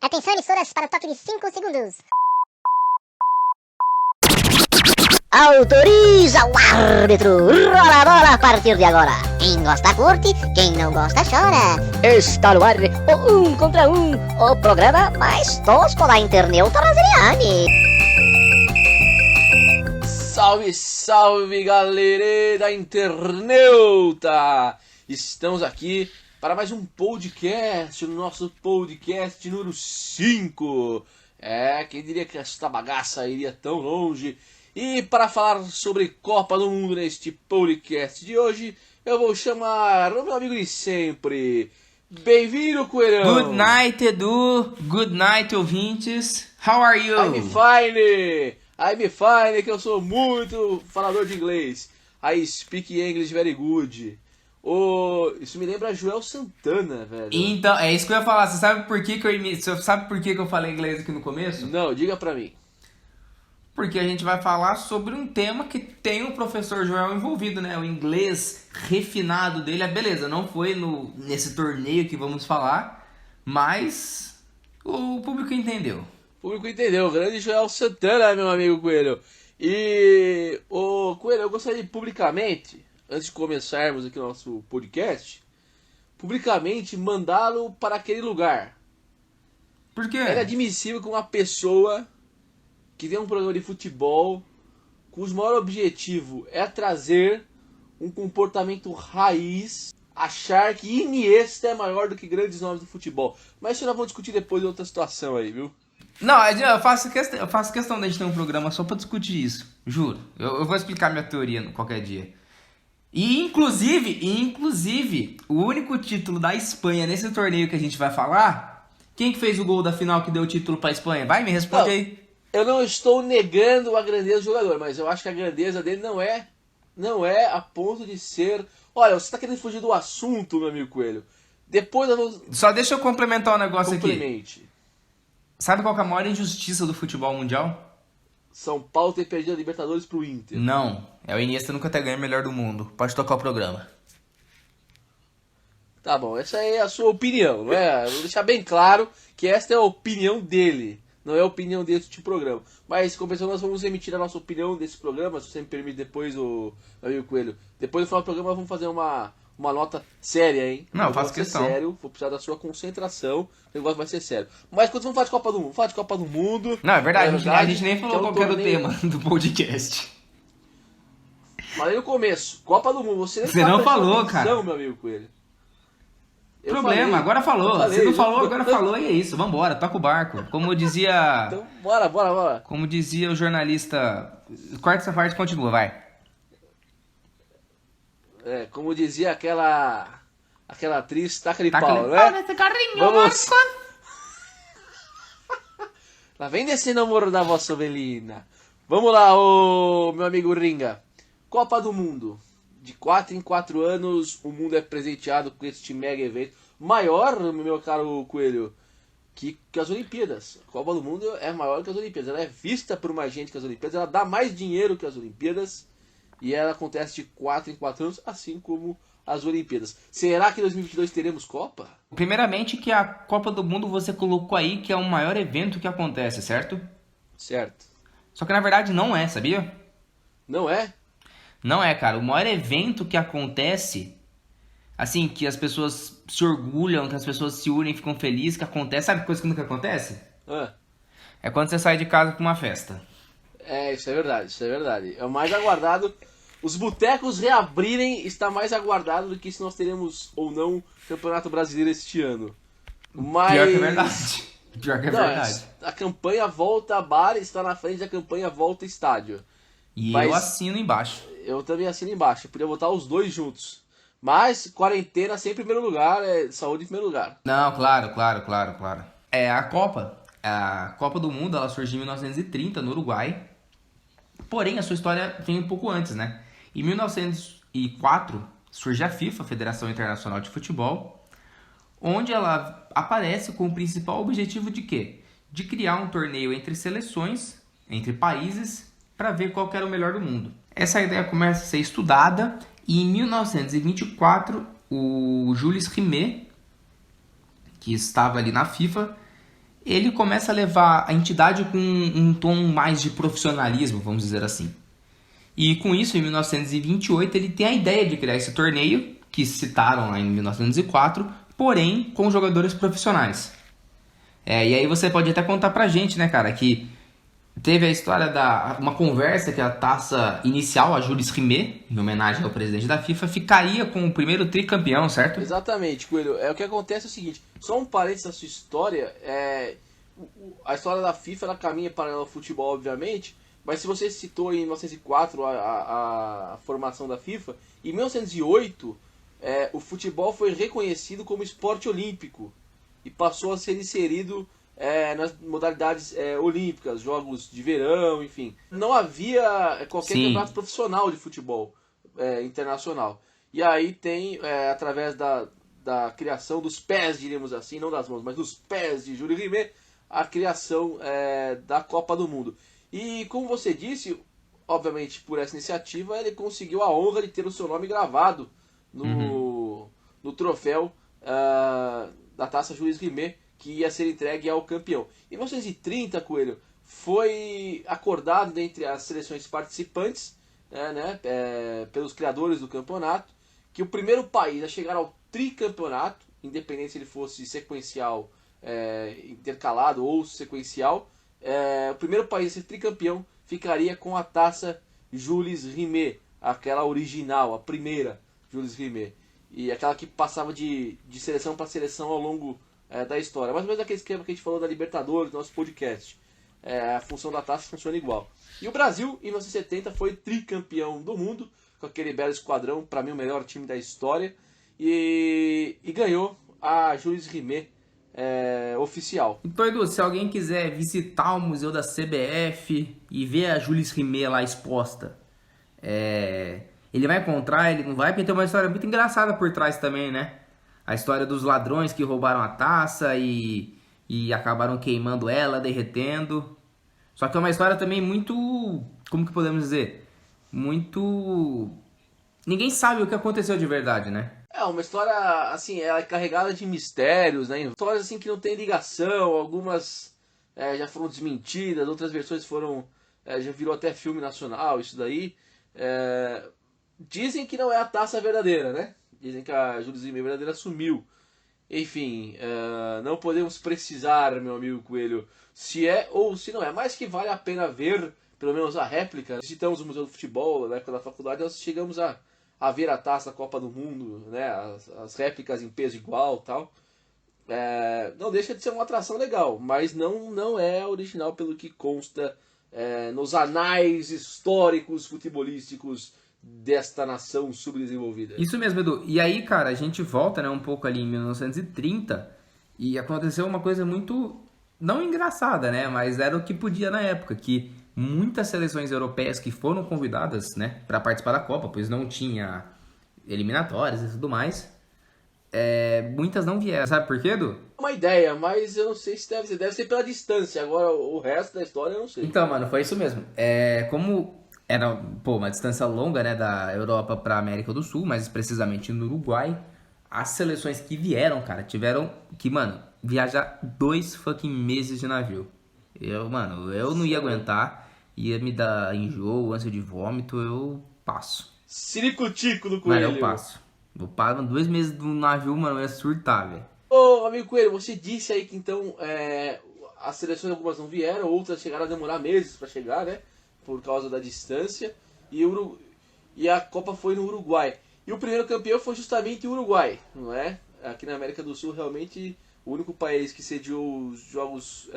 Atenção, emissoras, para o toque de 5 segundos. Autoriza o árbitro. Rola a bola a partir de agora. Quem gosta curte, quem não gosta chora. Está no ar o 1 contra 1, o programa mais tosco da internet brasileira. Salve, salve, galera da interneuta! Estamos aqui para mais um podcast, o nosso podcast número 5. Quem diria que esta bagaça iria tão longe? E para falar sobre Copa do Mundo neste podcast de hoje, eu vou chamar o meu amigo de sempre. Bem-vindo, Coelhão! Good night, Edu. Good night, ouvintes. How are you? I'm fine, que eu sou muito falador de inglês. I speak English very good. Isso me lembra Joel Santana, velho. Então, é isso que eu ia falar. Você sabe por que que eu falei inglês aqui no começo? Não, diga pra mim. Porque a gente vai falar sobre um tema que tem o professor Joel envolvido, né? O inglês refinado dele. Beleza, não foi nesse torneio que vamos falar, mas o público entendeu. O público entendeu, o grande Joel Santana, meu amigo Coelho. E, Coelho, eu gostaria de publicamente, antes de começarmos aqui o nosso podcast, publicamente mandá-lo para aquele lugar. Por quê? É inadmissível que uma pessoa que tem um programa de futebol cujo maior objetivo é trazer um comportamento raiz, achar que Iniesta é maior do que grandes nomes do futebol. Mas isso nós vamos discutir depois de outra situação aí, viu? Não, eu faço questão de a gente ter um programa só pra discutir isso, juro. Eu vou explicar minha teoria qualquer dia. E inclusive, o único título da Espanha nesse torneio que a gente vai falar, quem que fez o gol da final que deu o título pra Espanha? Vai, me responde aí. Eu não estou negando a grandeza do jogador, mas eu acho que a grandeza dele não é a ponto de ser... Olha, você está querendo fugir do assunto, meu amigo Coelho. Depois eu vou... Só deixa eu complementar um negócio Complemente. aqui. Sabe qual que é a maior injustiça do futebol mundial? São Paulo ter perdido a Libertadores pro Inter. Não, é o Iniesta nunca ter ganho o melhor do mundo. Pode tocar o programa. Tá bom, essa é a sua opinião, não é? Vou deixar bem claro que esta é a opinião dele. Não é a opinião deste programa. Mas, compensando, nós vamos emitir a nossa opinião desse programa, se você me permite, depois, meu amigo Coelho. Depois do final do programa, vamos fazer uma nota séria, hein? Não, eu faço questão. Sério, vou precisar da sua concentração, o negócio vai ser sério. Mas quando vamos falar de Copa do Mundo, falar de Copa do Mundo... Não, é verdade, a gente nem falou qual era o tema do podcast. Mas aí no começo, Copa do Mundo, você não falou, atenção, cara. Meu amigo Coelho. Agora falou. Você não falou, agora Então- falou e é isso. Vambora, toca o barco. Como dizia... Então, bora. Como dizia o jornalista... Corta essa parte e continua, vai. Como dizia aquela atriz, taca-lhe Taca pau, ali. né? Nesse carrinho, Vamos. Marco. Lá vem desse namoro da vossa ovelina. Vamos lá, ô meu amigo Ringa. Copa do Mundo. De 4 em 4 anos, o mundo é presenteado com este mega evento. Maior, meu caro Coelho, que as Olimpíadas. A Copa do Mundo é maior que as Olimpíadas. Ela é vista por mais gente que as Olimpíadas. Ela dá mais dinheiro que as Olimpíadas. E ela acontece de 4 em 4 anos, assim como as Olimpíadas. Será que em 2022 teremos Copa? Primeiramente que a Copa do Mundo você colocou aí que é o maior evento que acontece, certo? Certo. Só que na verdade não é, sabia? Não é? Não é, cara. O maior evento que acontece, assim, que as pessoas se orgulham, que as pessoas se unem e ficam felizes, que acontece, sabe que coisa que nunca acontece? É quando você sai de casa pra uma festa. Isso é verdade. É o mais aguardado. Os botecos reabrirem está mais aguardado do que se nós teremos ou não Campeonato Brasileiro este ano. Mas... Pior que é verdade. Pior que é verdade. A campanha Volta Bar está na frente da campanha Volta Estádio. E Mas eu assino embaixo. eu também assino embaixo. Eu podia botar os dois juntos. Mas quarentena sempre em primeiro lugar, saúde em primeiro lugar. Não, claro. A Copa do Mundo, ela surgiu em 1930 no Uruguai. Porém, a sua história vem um pouco antes, né? Em 1904, surge a FIFA, Federação Internacional de Futebol, onde ela aparece com o principal objetivo de quê? De criar um torneio entre seleções, entre países, para ver qual que era o melhor do mundo. Essa ideia começa a ser estudada e em 1924, o Jules Rimet, que estava ali na FIFA, ele começa a levar a entidade com um tom mais de profissionalismo, vamos dizer assim. E com isso, em 1928, ele tem a ideia de criar esse torneio, que citaram lá em 1904, porém com jogadores profissionais. E aí você pode até contar pra gente, né, cara, que teve a história uma conversa que a taça inicial, a Jules Rimet, em homenagem ao presidente da FIFA, ficaria com o primeiro tricampeão, certo? Exatamente, Coelho. O que acontece é o seguinte, só um parênteses na sua história, a história da FIFA ela caminha paralela ao futebol, obviamente, mas se você citou em 1904 a formação da FIFA, em 1908 o futebol foi reconhecido como esporte olímpico e passou a ser inserido nas modalidades olímpicas, jogos de verão, enfim. Não havia qualquer campeonato profissional de futebol internacional. E aí tem, através da criação dos pés, diríamos assim, não das mãos, mas dos pés de Jules Rimet, a criação da Copa do Mundo. E como você disse, obviamente por essa iniciativa, ele conseguiu a honra de ter o seu nome gravado no troféu da taça Jules Rimet, que ia ser entregue ao campeão. Em 1930, Coelho, foi acordado entre as seleções participantes, pelos criadores do campeonato, que o primeiro país a chegar ao tricampeonato, independente se ele fosse sequencial, intercalado ou sequencial, o primeiro país a ser tricampeão ficaria com a taça Jules Rimet, aquela original, a primeira Jules Rimet, e aquela que passava de seleção para seleção ao longo da história. Mais ou menos aquele esquema que a gente falou da Libertadores, do nosso podcast. A função da taça funciona igual. E o Brasil, em 1970, foi tricampeão do mundo, com aquele belo esquadrão, para mim o melhor time da história, e ganhou a Jules Rimet oficial. Então, Edu, se alguém quiser visitar o museu da CBF e ver a Jules Rimet lá exposta, ele vai encontrar, ele não vai, porque tem uma história muito engraçada por trás também, né? A história dos ladrões que roubaram a taça e acabaram queimando ela, derretendo. Só que é uma história também muito, como que podemos dizer? Muito... Ninguém sabe o que aconteceu de verdade, né? Uma história, assim, ela é carregada de mistérios, né? Histórias, assim, que não tem ligação, algumas já foram desmentidas, outras versões foram... já virou até filme nacional, isso daí. Dizem que não é a taça verdadeira, né? Dizem que a Jules Rimet verdadeira sumiu. Enfim, não podemos precisar, meu amigo Coelho, se é ou se não é. Mas que vale a pena ver, pelo menos a réplica. Visitamos o Museu do Futebol na época da faculdade, nós chegamos a ver a taça da Copa do Mundo, né? As réplicas em peso igual e tal. Não deixa de ser uma atração legal, mas não é original pelo que consta nos anais históricos futebolísticos desta nação subdesenvolvida. Isso mesmo, Edu. E aí, cara, a gente volta, né, um pouco ali em 1930 e aconteceu uma coisa muito, não engraçada, né, mas era o que podia na época, que muitas seleções europeias que foram convidadas, né, para participar da Copa, pois não tinha eliminatórias e tudo mais, muitas não vieram. Sabe por quê, Edu? Uma ideia, mas eu não sei se deve ser pela distância. Agora, o resto da história eu não sei. Então, mano, foi isso mesmo. Como era, uma distância longa, né, da Europa pra América do Sul, mais precisamente no Uruguai, as seleções que vieram, cara, tiveram que, mano, viajar 2 fucking meses de navio. Eu não ia aguentar, ia me dar enjoo, ânsia de vômito, eu passo. Ciricutico do Coelho. Mano, eu passo. Eu passo 2 meses no navio, mano, eu ia surtar, velho. Ô, amigo Coelho, você disse aí que então as seleções algumas não vieram, outras chegaram a demorar meses pra chegar, né? Por causa da distância, e a Copa foi no Uruguai. E o primeiro campeão foi justamente o Uruguai, não é? Aqui na América do Sul, realmente, o único país que sediou os jogos...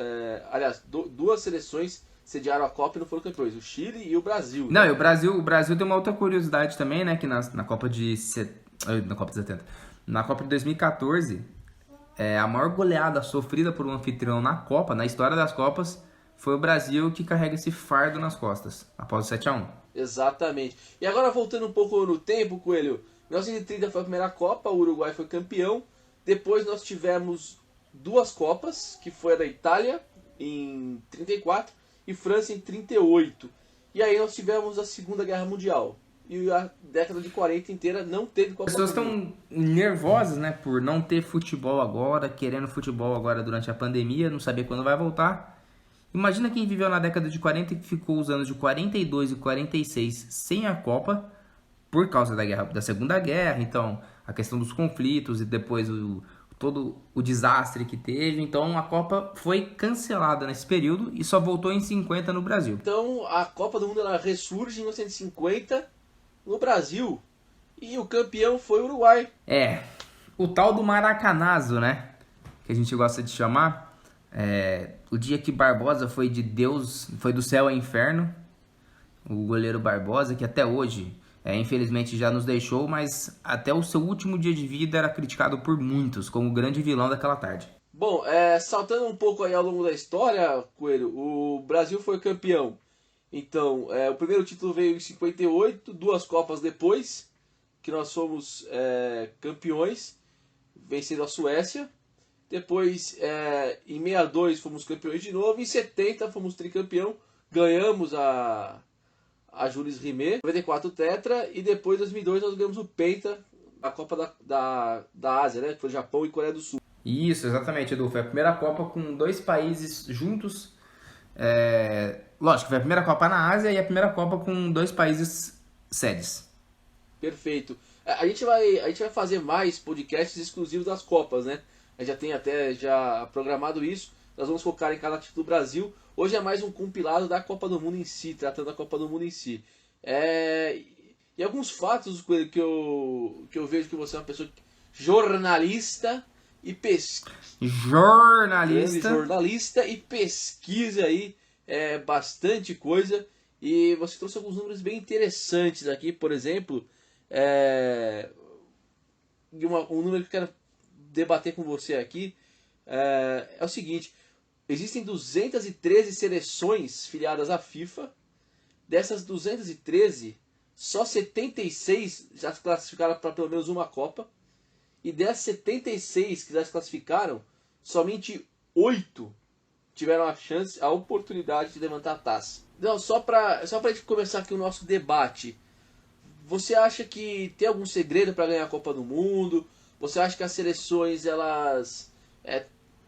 aliás, 2 seleções sediaram a Copa e não foram campeões, o Chile e o Brasil. Não, e o Brasil tem uma outra curiosidade também, né? Que na Copa de 70, na Copa de 2014, a maior goleada sofrida por um anfitrião na Copa, na história das Copas, foi o Brasil que carrega esse fardo nas costas, após o 7-1. Exatamente. E agora voltando um pouco no tempo, Coelho, 1930 foi a primeira Copa, o Uruguai foi campeão. Depois nós tivemos 2 Copas, que foi a da Itália em 34 e França em 38. E aí nós tivemos a Segunda Guerra Mundial. e a década de 40 inteira não teve Copa As pessoas do Mundo. estão nervosas, né, por não ter futebol agora, querendo futebol agora durante a pandemia, não saber quando vai voltar. Imagina quem viveu na década de 40 e que ficou os anos de 42 e 46 sem a Copa por causa da Segunda Guerra, então a questão dos conflitos e depois todo o desastre que teve. Então a Copa foi cancelada nesse período e só voltou em 50 no Brasil. Então a Copa do Mundo ela ressurge em 1950 no Brasil e o campeão foi o Uruguai. O tal do Maracanazo, né, que a gente gosta de chamar, o dia que Barbosa foi de Deus, foi do céu ao inferno, o goleiro Barbosa, que até hoje, infelizmente já nos deixou, mas até o seu último dia de vida era criticado por muitos como o grande vilão daquela tarde. Bom, saltando um pouco aí ao longo da história, Coelho, o Brasil foi campeão. Então, o primeiro título veio em 58, 2 Copas depois, que nós fomos campeões, vencendo a Suécia. Depois, em 62, fomos campeões de novo. Em 70, fomos tricampeão. Ganhamos a Jules Rimet, 94 tetra. E depois, em 2002, nós ganhamos o Penta, a Copa da Ásia, né? Que foi Japão e Coreia do Sul. Isso, exatamente, Edu. Foi a primeira Copa com 2 países juntos. Lógico, foi a primeira Copa na Ásia e a primeira Copa com 2 países sedes. Perfeito. A gente vai fazer mais podcasts exclusivos das Copas, né? A gente já tem até programado isso. Nós vamos focar em cada título do Brasil. Hoje é mais um compilado da Copa do Mundo em si, tratando da Copa do Mundo em si. E alguns fatos que eu vejo que você é uma pessoa jornalista e jornalista e pesquisa aí bastante coisa. E você trouxe alguns números bem interessantes aqui, por exemplo, um número que eu quero debater com você aqui é o seguinte: existem 213 seleções filiadas à FIFA. Dessas 213, só 76 já se classificaram para pelo menos uma Copa. E dessas 76 que já se classificaram, somente 8 tiveram a oportunidade de levantar a taça. Não, só para a gente começar aqui o nosso debate. Você acha que tem algum segredo para ganhar a Copa do Mundo? Você acha que as seleções elas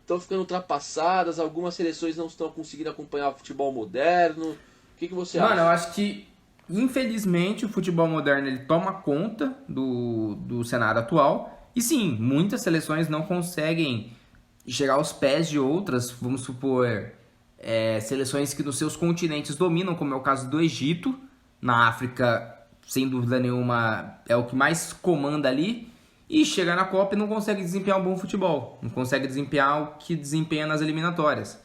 estão ficando ultrapassadas? Algumas seleções não estão conseguindo acompanhar o futebol moderno? O que você acha? Mano, eu acho que infelizmente o futebol moderno ele toma conta do cenário atual. E sim, muitas seleções não conseguem chegar aos pés de outras. Vamos supor, seleções que nos seus continentes dominam, como é o caso do Egito. Na África, sem dúvida nenhuma, é o que mais comanda ali. E chega na Copa e não consegue desempenhar um bom futebol. Não consegue desempenhar o que desempenha nas eliminatórias.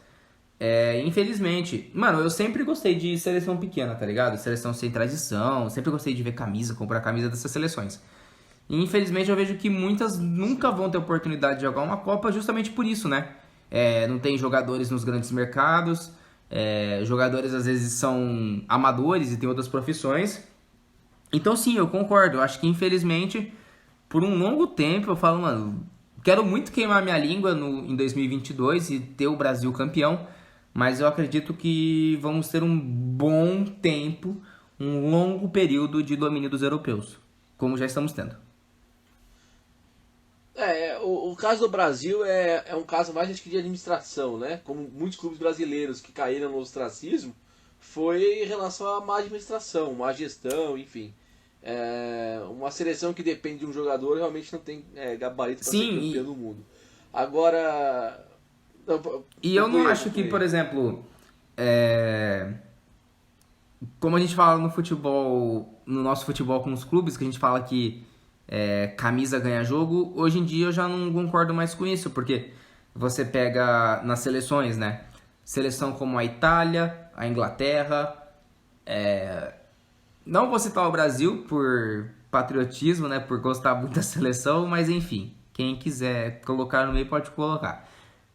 Infelizmente. Mano, eu sempre gostei de seleção pequena, tá ligado? Seleção sem tradição. Sempre gostei de ver comprar camisa dessas seleções. E infelizmente eu vejo que muitas nunca vão ter oportunidade de jogar uma Copa justamente por isso, né? Não tem jogadores nos grandes mercados. Jogadores às vezes são amadores e tem outras profissões. Então sim, eu concordo. Eu acho que infelizmente, por um longo tempo, eu falo, mano, quero muito queimar minha língua em 2022 e ter o Brasil campeão. Mas eu acredito que vamos ter um bom tempo, um longo período de domínio dos europeus, como já estamos tendo. O caso do Brasil é um caso mais acho que de administração, né? Como muitos clubes brasileiros que caíram no ostracismo, foi em relação à má administração, má gestão, enfim. Uma seleção que depende de um jogador realmente não tem gabarito para ser campeão do mundo. Agora... E eu não acho que, por exemplo, como a gente fala no futebol, no nosso futebol com os clubes, que a gente fala que camisa ganha jogo, hoje em dia eu já não concordo mais com isso, porque você pega nas seleções, né? Seleção como a Itália, a Inglaterra, não vou citar o Brasil por patriotismo, né? Por gostar muito da seleção, mas enfim, quem quiser colocar no meio pode colocar.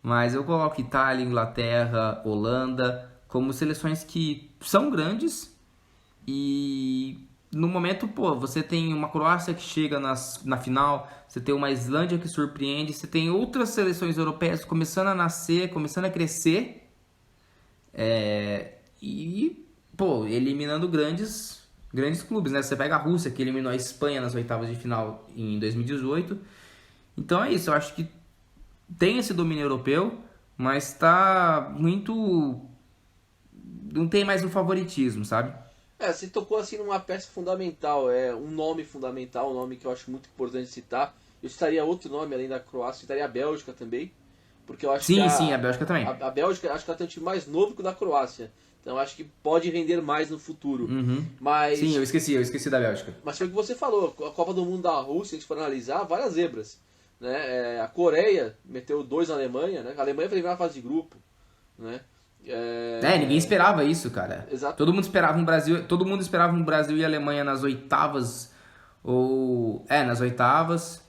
Mas eu coloco Itália, Inglaterra, Holanda como seleções que são grandes e no momento, você tem uma Croácia que chega na final, você tem uma Islândia que surpreende, você tem outras seleções europeias começando a nascer, começando a crescer e eliminando grandes grandes clubes, né? Você pega a Rússia, que eliminou a Espanha nas oitavas de final em 2018. Então é isso, eu acho que tem esse domínio europeu, mas tá muito... Não tem mais o favoritismo, sabe? Você tocou assim numa peça fundamental, um nome fundamental, um nome que eu acho muito importante citar. Eu citaria outro nome além da Croácia, citaria a Bélgica também, porque eu acho que Sim, a Bélgica também. a Bélgica acho que ela tem um time mais novo que o da Croácia. Então eu acho que pode render mais no futuro. Mas Sim, eu esqueci da Bélgica. Mas foi o que você falou, a Copa do Mundo da Rússia, se a gente for analisar, várias zebras. Né? A Coreia meteu 2 na Alemanha, né? A Alemanha foi eliminar a fase de grupo. Né? Ninguém esperava isso, cara. Exato. Todo mundo esperava um Brasil e Alemanha nas oitavas. Nas oitavas.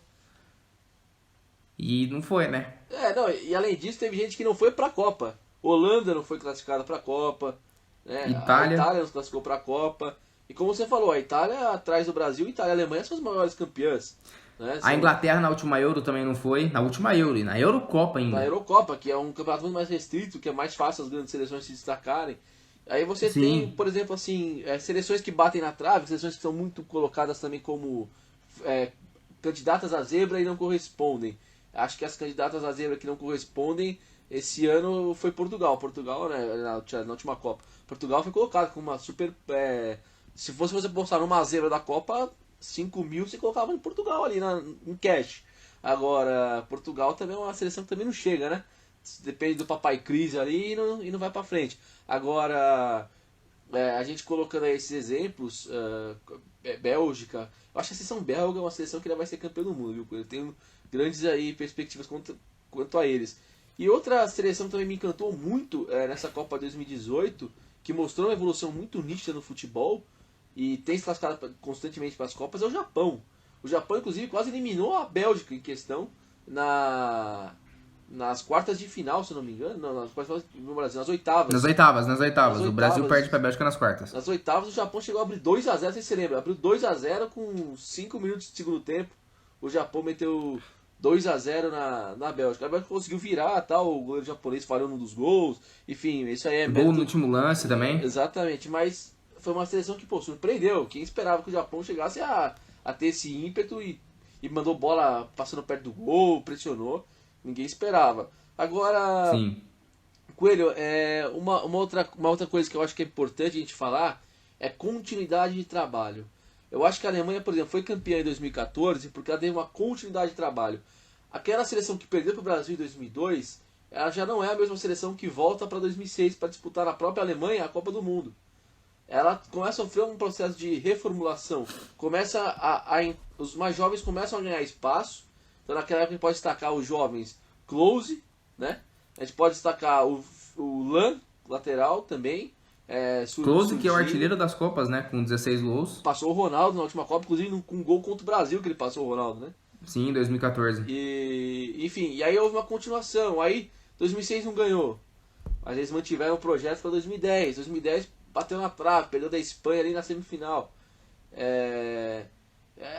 E não foi, né? Não, e além disso, teve gente que não foi pra Copa. Holanda não foi classificada pra Copa. Né? Itália. A Itália não se classificou pra Copa. E como você falou, a Itália atrás do Brasil, Itália e Alemanha são as maiores campeãs. Né? A Inglaterra na última Euro também não foi. Na última Euro, e na Eurocopa ainda. Na Eurocopa, que é um campeonato muito mais restrito, que é mais fácil as grandes seleções se destacarem. Aí você Sim. tem, por exemplo, assim, seleções que batem na trave, seleções que são muito colocadas também como candidatas a zebra e não correspondem. Acho que as candidatas a zebra que não correspondem, esse ano foi Portugal. Portugal, né, na última Copa. Portugal foi colocado com uma super... se fosse você postar numa zebra da Copa, 5 mil você colocava em Portugal ali, em cash. Agora, Portugal também é uma seleção que também não chega, né? Depende do papai crise ali e não vai pra frente. Agora, a gente colocando aí esses exemplos, Bélgica, eu acho que a seleção belga é uma seleção que ainda vai ser campeã do mundo, viu? Eu tenho grandes aí perspectivas quanto a eles. E outra seleção que também me encantou muito nessa Copa 2018, que mostrou uma evolução muito nítida no futebol e tem se classificado constantemente para as Copas, é o Japão. O Japão, inclusive, quase eliminou a Bélgica em questão nas quartas de final, se eu não me engano. Não, nas quartas no Brasil, nas oitavas. Nas oitavas. O Brasil perde pra Bélgica nas quartas. Nas oitavas, o Japão chegou a abrir 2x0, não sei se você lembra. Abriu 2x0 com 5 minutos de segundo tempo. O Japão meteu 2x0 na Bélgica. A Bélgica conseguiu virar, tal, o goleiro japonês falhou num dos gols. Enfim, isso aí é Gol no último lance também. Exatamente, mas foi uma seleção que, surpreendeu. Quem esperava que o Japão chegasse a ter esse ímpeto e mandou bola passando perto do gol, pressionou. Ninguém esperava. Agora, Sim. Coelho, uma outra coisa que eu acho que é importante a gente falar é continuidade de trabalho. Eu acho que a Alemanha, por exemplo, foi campeã em 2014 porque ela teve uma continuidade de trabalho. Aquela seleção que perdeu para o Brasil em 2002, ela já não é a mesma seleção que volta para 2006 para disputar na própria Alemanha a Copa do Mundo. Ela começa a sofrer um processo de reformulação. Os mais jovens começam a ganhar espaço. Então naquela época a gente pode destacar os jovens Klose, né? A gente pode destacar o Lan, lateral também. Klose, que é o artilheiro das Copas, né? Com 16 gols. Passou o Ronaldo na última Copa, inclusive com um gol contra o Brasil que ele passou o Ronaldo, né? Sim, em 2014. Enfim, e aí houve uma continuação. Aí 2006 não ganhou. Mas eles mantiveram o projeto para 2010. 2010 bateu na trave, perdeu da Espanha ali na semifinal.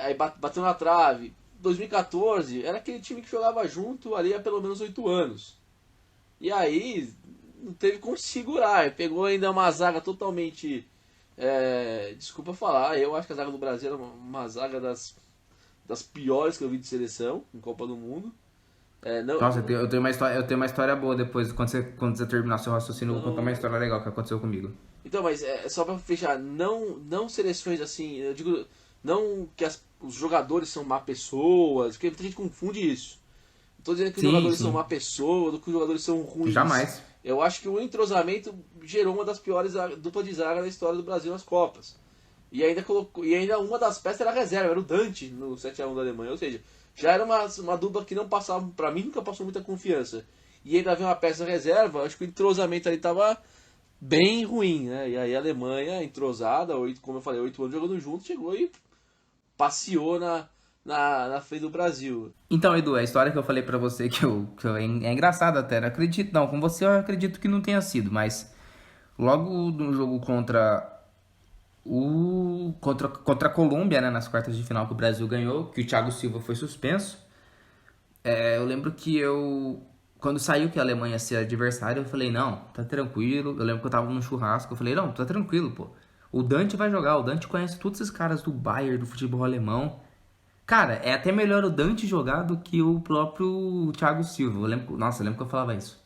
Aí bateu na trave. 2014 era aquele time que jogava junto ali há pelo menos 8 anos. E aí não teve como segurar. Pegou ainda uma zaga totalmente... desculpa falar, eu acho que a zaga do Brasil era uma zaga das piores que eu vi de seleção em Copa do Mundo. Nossa, eu tenho uma história boa depois, quando você terminar seu raciocínio, eu vou contar uma história legal que aconteceu comigo. Então, mas só pra fechar, não seleções assim, eu digo, não que os jogadores são má pessoas, porque muita gente confunde isso. Não tô dizendo que os jogadores são má pessoa, ou que os jogadores são ruins. Jamais. Eu acho que o entrosamento gerou uma das piores duplas de zaga da história do Brasil nas Copas. E ainda uma das peças era reserva, era o Dante no 7x1 da Alemanha. Ou seja, já era uma dupla que não passava, pra mim nunca passou muita confiança. E ainda havia uma peça reserva, acho que o entrosamento ali tava bem ruim, né? E aí a Alemanha, entrosada, como eu falei, 8 anos jogando junto, chegou e passeou na frente do Brasil. Então, Edu, a história que eu falei pra você, é engraçada até, não acredito não, com você eu acredito que não tenha sido, mas logo no jogo contra a Colômbia, né, nas quartas de final que o Brasil ganhou, que o Thiago Silva foi suspenso, eu lembro que quando saiu que a Alemanha ia ser adversária, eu falei, não, tá tranquilo. Eu lembro que eu tava num churrasco, eu falei, não, tá tranquilo, pô. O Dante vai jogar, o Dante conhece todos esses caras do Bayern, do futebol alemão. Cara, é até melhor o Dante jogar do que o próprio Thiago Silva. Eu lembro que eu falava isso.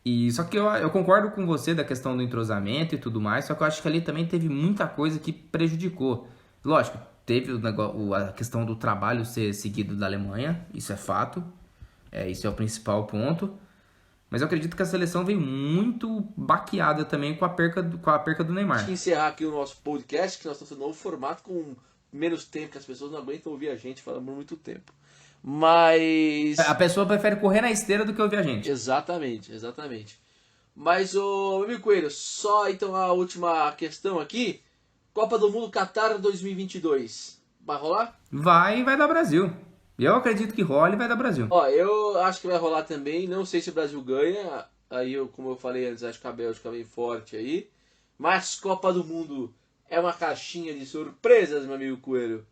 E só que eu concordo com você da questão do entrosamento e tudo mais, só que eu acho que ali também teve muita coisa que prejudicou. Lógico, teve a questão do trabalho ser seguido da Alemanha, isso é fato, isso é o principal ponto. Mas eu acredito que a seleção veio muito baqueada também com a perca do Neymar. Acho que encerrar aqui o nosso podcast, que nós estamos fazendo um novo formato com menos tempo, que as pessoas não aguentam ouvir a gente falando por muito tempo. Mas... A pessoa prefere correr na esteira do que ouvir a gente. Exatamente. Mas, meu amigo Coelho, só então a última questão aqui. Copa do Mundo Qatar 2022. Vai rolar? Vai dar Brasil. Eu acredito que rola e vai dar Brasil. Ó, eu acho que vai rolar também. Não sei se o Brasil ganha. Aí, como eu falei antes, acho que a Bélgica vem forte aí. Mas Copa do Mundo é uma caixinha de surpresas, meu amigo Coelho.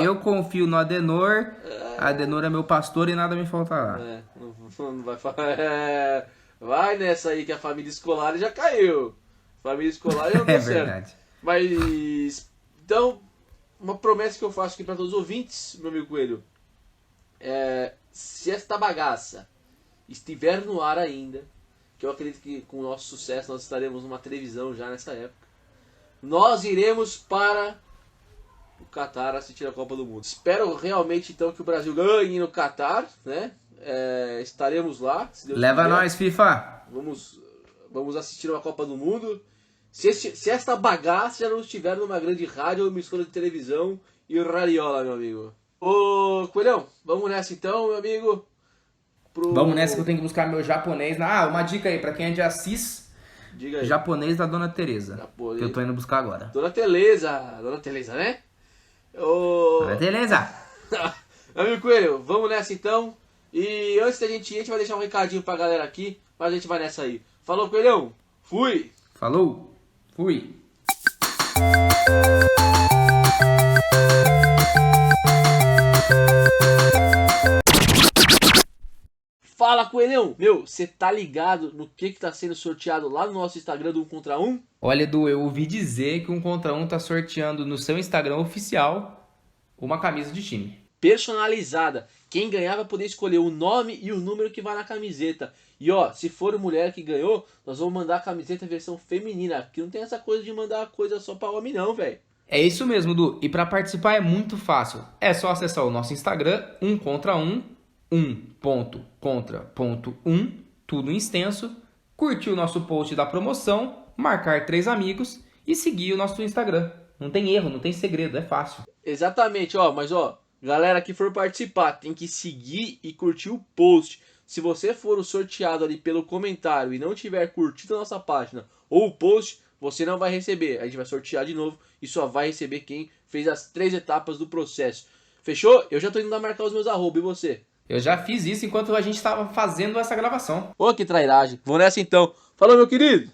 Eu confio no Adenor. Adenor é meu pastor e nada me faltará. Não vai falar. Vai nessa aí que a família escolar já caiu. Família escolar já não deu certo. Verdade. Mas, então, uma promessa que eu faço aqui para todos os ouvintes, meu amigo Coelho. Se esta bagaça estiver no ar ainda, que eu acredito que com o nosso sucesso nós estaremos numa televisão já nessa época, nós iremos para o Qatar assistir a Copa do Mundo. Espero realmente então que o Brasil ganhe no Qatar, né? Estaremos lá. Se Deus Leva quiser. nós, FIFA! Vamos assistir uma Copa do Mundo. Se esta bagaça já não estiver numa grande rádio ou emissora de televisão e radiola, meu amigo. Ô, Coelhão, vamos nessa então, meu amigo. Vamos nessa que eu tenho que buscar meu japonês. Uma dica aí, pra quem é de Assis. Diga aí. Japonês da Dona Teresa. Que eu tô indo buscar agora. Dona Teleza, né? Dona Teresa! Meu amigo Coelho, vamos nessa então. E antes da gente ir, a gente vai deixar um recadinho pra galera aqui, mas a gente vai nessa aí. Falou, Coelhão! Fui! Falou! Fui! Fala, Coelhão! Meu, você tá ligado no que tá sendo sorteado lá no nosso Instagram do 1 contra 1? Olha, Edu, eu ouvi dizer que o 1 contra 1 tá sorteando no seu Instagram oficial uma camisa de time. Personalizada. Quem ganhar vai poder escolher o nome e o número que vai na camiseta. E ó, se for mulher que ganhou, nós vamos mandar a camiseta versão feminina. Que não tem essa coisa de mandar coisa só pra homem não, velho. É isso mesmo, Du. E para participar é muito fácil. É só acessar o nosso Instagram, 1 contra 1, 1.contra.1, tudo em extenso, curtir o nosso post da promoção, marcar 3 amigos e seguir o nosso Instagram. Não tem erro, não tem segredo, é fácil. Exatamente, mas galera que for participar tem que seguir e curtir o post. Se você for o sorteado ali pelo comentário e não tiver curtido a nossa página ou o post, você não vai receber. A gente vai sortear de novo e só vai receber quem fez as 3 etapas do processo. Fechou? Eu já tô indo lá marcar os meus arroba, e você? Eu já fiz isso enquanto a gente estava fazendo essa gravação. Ô, que trairagem. Vou nessa então. Falou, meu querido!